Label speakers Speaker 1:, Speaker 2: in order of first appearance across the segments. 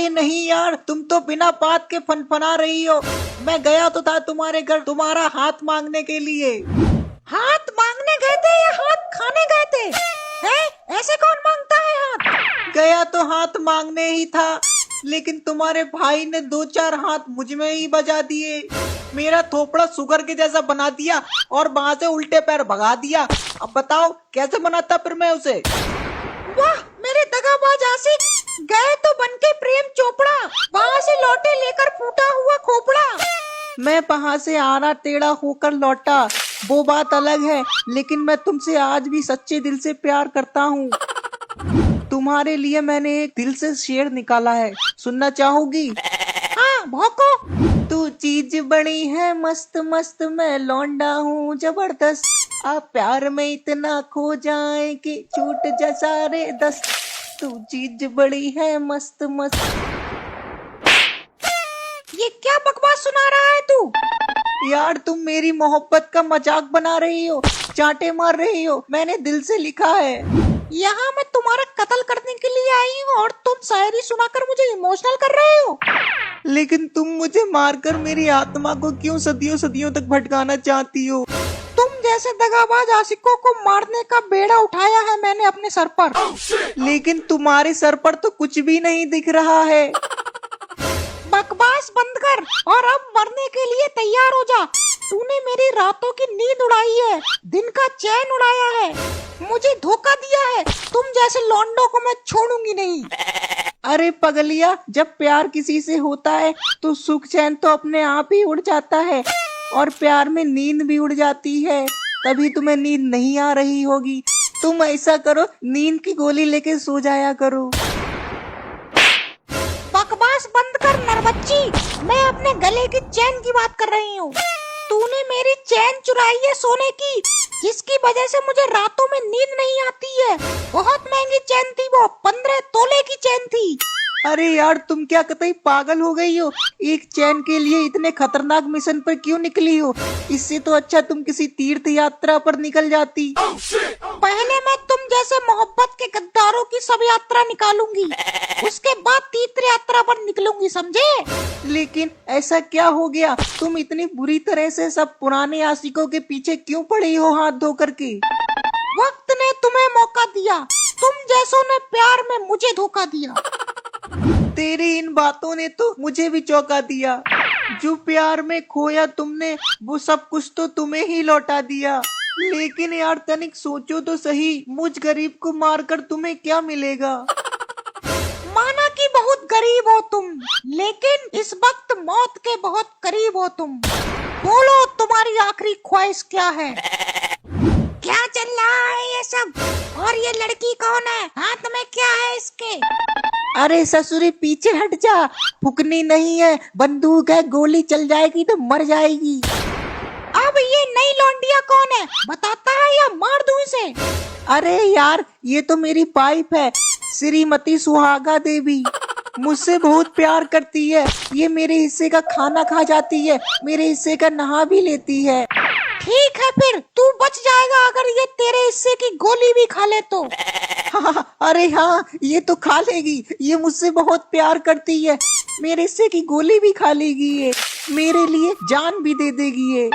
Speaker 1: अरे नहीं यार, तुम तो बिना बात के फनफना रही हो। मैं गया तो था तुम्हारे घर तुम्हारा हाथ मांगने के लिए।
Speaker 2: हाथ मांगने गए थे या हाथ खाने गए थे? हैं? ऐसे कौन मांगता है हाथ?
Speaker 1: गया तो हाथ मांगने ही था, लेकिन तुम्हारे भाई ने 2-4 हाथ मुझ में ही बजा दिए। मेरा थोपड़ा सुगर के जैसा बना दिया और वहां से उल्टे पैर भगा दिया। अब बताओ कैसे बनाता फिर मैं उसे।
Speaker 2: वाह मेरे दगाबाज आशिक, गए तो बनके प्रेम चोपड़ा, वहाँ से लौटे लेकर फूटा हुआ खोपड़ा।
Speaker 1: मैं वहां से आना टेढ़ा होकर लौटा, वो बात अलग है, लेकिन मैं तुमसे आज भी सच्चे दिल से प्यार करता हूँ। तुम्हारे लिए मैंने एक दिल से शेर निकाला है, सुनना चाहोगी?
Speaker 2: हाँ भौंको।
Speaker 1: तू चीज बड़ी है मस्त मस्त, मैं लौंडा हूँ जबरदस्त। आप प्यार में इतना खो जाए कि छूट जा सारे दस्त। तू चीज बड़ी है मस्त मस्त।
Speaker 2: ये क्या बकवास सुना रहा है तू?
Speaker 1: यार तुम मेरी मोहब्बत का मजाक बना रही हो, चांटे मार रही हो। मैंने दिल से लिखा है।
Speaker 2: यहाँ मैं तुम्हारा कत्ल करने के लिए आई हूँ और तुम शायरी सुनाकर मुझे इमोशनल कर रहे हो।
Speaker 1: लेकिन तुम मुझे मारकर मेरी आत्मा को क्यों सदियों सदियों तक भटकाना चाहती हो?
Speaker 2: तुम जैसे दगाबाज आशिकों को मारने का बेड़ा उठाया है मैंने अपने सर पर।
Speaker 1: लेकिन तुम्हारे सर पर तो कुछ भी नहीं दिख रहा है।
Speaker 2: बकवास बंद कर और अब मरने के लिए तैयार हो जा। तूने मेरी रातों की नींद उड़ाई है, दिन का चैन उड़ाया है, मुझे धोखा दिया है। तुम जैसे लौंडों को मैं छोड़ूंगी नहीं।
Speaker 1: अरे पगलिया, जब प्यार किसी से होता है तो सुख चैन तो अपने आप ही उड़ जाता है, और प्यार में नींद भी उड़ जाती है। तभी तुम्हें नींद नहीं आ रही होगी। तुम ऐसा करो, नींद की गोली लेके सो जाया करो।
Speaker 2: बकवास बंद कर नरबच्ची, मैं अपने गले की चैन की बात कर रही हूँ। तूने मेरी चैन चुराई है सोने की, जिसकी वजह से मुझे रातों में नींद नहीं आती है। बहुत महंगी चैन थी वो, 15 तोले की चैन थी।
Speaker 1: अरे यार तुम क्या कतई पागल हो गई हो? एक चैन के लिए इतने खतरनाक मिशन पर क्यों निकली हो? इससे तो अच्छा तुम किसी तीर्थ यात्रा पर निकल जाती।
Speaker 2: पहले मैं तुम जैसे मोहब्बत के गद्दारों की सब यात्रा निकालूंगी, उसके बाद तीर्थ यात्रा पर निकलूंगी, समझे?
Speaker 1: लेकिन ऐसा क्या हो गया? तुम इतनी बुरी तरह से सब पुराने आशिकों के पीछे क्यों पड़ी हो हाथ धो करके?
Speaker 2: वक्त ने तुम्हें मौका दिया, तुम जैसों ने प्यार में मुझे धोखा दिया।
Speaker 1: तेरी इन बातों ने तो मुझे भी चौंका दिया। जो प्यार में खोया तुमने, वो सब कुछ तो तुम्हें ही लौटा दिया। लेकिन यार तनिक सोचो तो सही, मुझ गरीब को मारकर तुम्हें क्या मिलेगा?
Speaker 2: माना कि बहुत गरीब हो तुम, लेकिन इस वक्त मौत के बहुत करीब हो तुम। बोलो तुम्हारी आखिरी ख्वाहिश क्या है? क्या चल रहा है ये सब? और ये लड़की कौन है? हाथ में क्या है इसके?
Speaker 1: अरे ससुरी पीछे हट जा, फुकनी नहीं है, बंदूक है, गोली चल जाएगी तो मर जाएगी।
Speaker 2: अब ये नई लौंडिया कौन है, बताता है या मार दूं इसे?
Speaker 1: अरे यार ये तो मेरी वाइफ है, श्रीमती सुहागा देवी। मुझसे बहुत प्यार करती है। ये मेरे हिस्से का खाना खा जाती है, मेरे हिस्से का नहा भी लेती है।
Speaker 2: ठीक है फिर तू बच जाएगा अगर ये तेरे हिस्से की गोली भी खा ले तो।
Speaker 1: अरे हाँ, ये तो खा लेगी। ये मुझसे बहुत प्यार करती है, मेरे हिस्से की गोली भी खा लेगी। ये मेरे लिए जान भी दे देगी ये।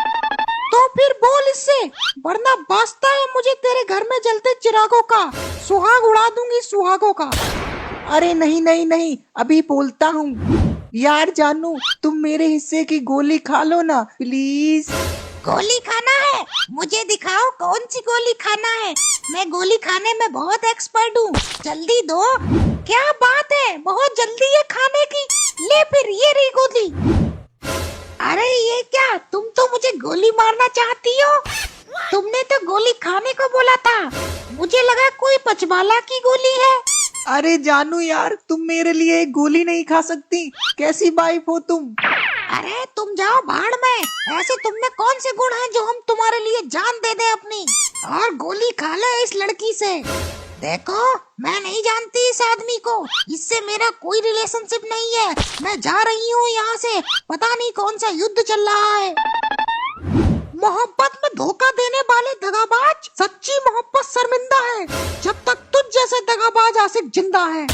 Speaker 2: तो फिर बोल इससे, वरना वास्ता है मुझे तेरे घर में जलते चिरागों का। सुहाग उड़ा दूंगी सुहागों का।
Speaker 1: अरे नहीं नहीं नहीं, अभी बोलता हूँ। यार जानू, तुम मेरे हिस्से की गोली खा लो ना प्लीज।
Speaker 2: गोली खाना है? मुझे दिखाओ कौन सी गोली खाना है। मैं गोली खाने में बहुत एक्सपर्ट हूँ, जल्दी दो। क्या बात है, बहुत जल्दी है खाने की। ले फिर ये रही गोली। अरे ये क्या, तुम तो मुझे गोली मारना चाहती हो? तुमने तो गोली खाने को बोला था, मुझे लगा कोई पचमाला की गोली है।
Speaker 1: अरे जानू यार, तुम मेरे लिए एक गोली नहीं खा सकती। कैसी वाइफ हो तुम?
Speaker 2: अरे तुम जाओ भाड़ में। ऐसे तुम में कौन से गुण हैं जो हम तुम्हारे लिए जान दे दे अपनी, और गोली खा ले इस लड़की से। देखो मैं नहीं जानती इस आदमी को, इससे मेरा कोई रिलेशनशिप नहीं है। मैं जा रही हूँ यहाँ से, पता नहीं कौन सा युद्ध चल रहा है। मोहब्बत में धोखा देने वाले दगाबाज, सच्ची मोहब्बत शर्मिंदा है जब तक तुझ जैसे दगाबाज आशिक जिंदा है।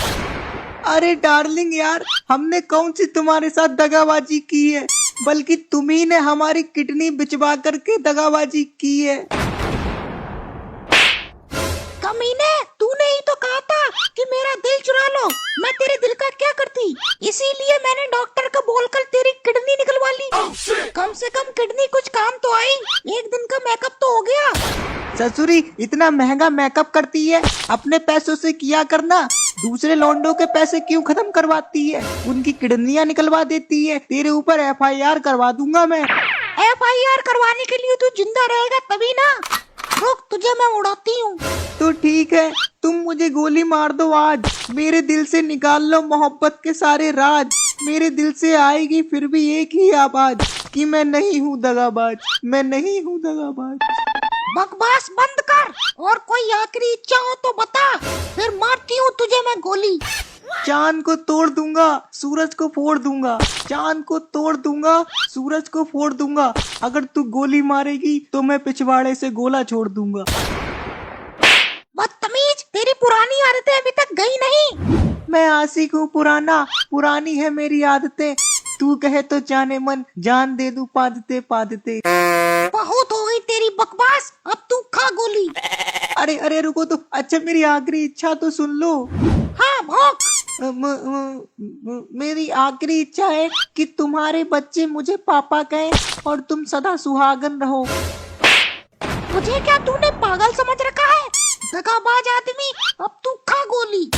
Speaker 1: अरे डार्लिंग यार, हमने कौन सी तुम्हारे साथ दगाबाजी की है, बल्कि तुम्ही ने हमारी किडनी बिचवा करके दगाबाजी की है।
Speaker 2: कमीने, तूने ही तो कहा था कि मेरा दिल चुरा लो। मैं तेरे दिल का क्या करती, इसीलिए मैंने डॉक्टर को बोलकर तेरी किडनी निकलवा ली। कम से कम किडनी कुछ काम तो आई, एक दिन का मेकअप तो हो गया।
Speaker 1: ससुरी, इतना महंगा मेकअप करती है, अपने पैसों से किया करना, दूसरे लौंडों के पैसे क्यों खत्म करवाती है, उनकी किडनियां निकलवा देती है। तेरे ऊपर FIR करवा दूंगा मैं।
Speaker 2: FIR करवाने के लिए तू जिंदा रहेगा तभी ना। रुक, तुझे मैं उड़ाती हूँ।
Speaker 1: तो ठीक है, तुम मुझे गोली मार दो आज, मेरे दिल से निकाल लो मोहब्बत के सारे राज। मेरे दिल से आएगी फिर भी एक ही आवाज कि मैं नहीं हूँ दगाबाज, मैं नहीं हूँ दगाबाज।
Speaker 2: बकवास बंद कर, और कोई आखिरी इच्छा हो तो बता, फिर मारती हूँ तुझे मैं गोली।
Speaker 1: चांद को तोड़ दूंगा, सूरज को फोड़ दूंगा, चांद को तोड़ दूंगा, सूरज को फोड़ दूंगा। अगर तू गोली मारेगी तो मैं पिछवाड़े से गोला छोड़ दूंगा।
Speaker 2: बदतमीज, तेरी पुरानी आदतें अभी तक गई नहीं।
Speaker 1: मैं आशिक हूँ पुराना, पुरानी है मेरी आदतें, तू कहे तो जाने मन जान दे दूं पादते पादते।
Speaker 2: बहुत हो गई तेरी बकवास, अब तू खा गोली।
Speaker 1: अरे अरे रुको तो, अच्छा मेरी आखिरी इच्छा तो सुन लो।
Speaker 2: हाँ भौंक।
Speaker 1: मेरी आखिरी इच्छा है कि तुम्हारे बच्चे मुझे पापा कहें और तुम सदा सुहागन रहो।
Speaker 2: मुझे क्या तूने पागल समझ रखा है, दगाबाज आदमी, अब तू खा गोली।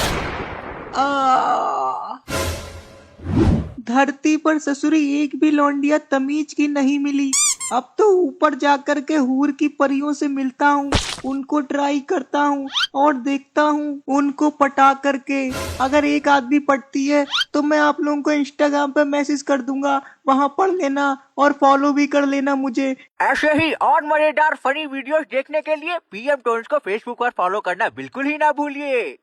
Speaker 1: धरती पर ससुरी एक भी लौंडिया तमीज की नहीं मिली। अब तो ऊपर जाकर के हूर की परियों से मिलता हूँ, उनको ट्राई करता हूँ और देखता हूँ उनको पटा करके। अगर एक आदमी पटती है तो मैं आप लोगों को इंस्टाग्राम पे मैसेज कर दूंगा, वहाँ पढ़ लेना और फॉलो भी कर लेना मुझे।
Speaker 3: ऐसे ही और मजेदार फनी वीडियोस देखने के लिए PM टोन्स को फेसबुक पर फॉलो करना बिल्कुल ही ना भूलिए।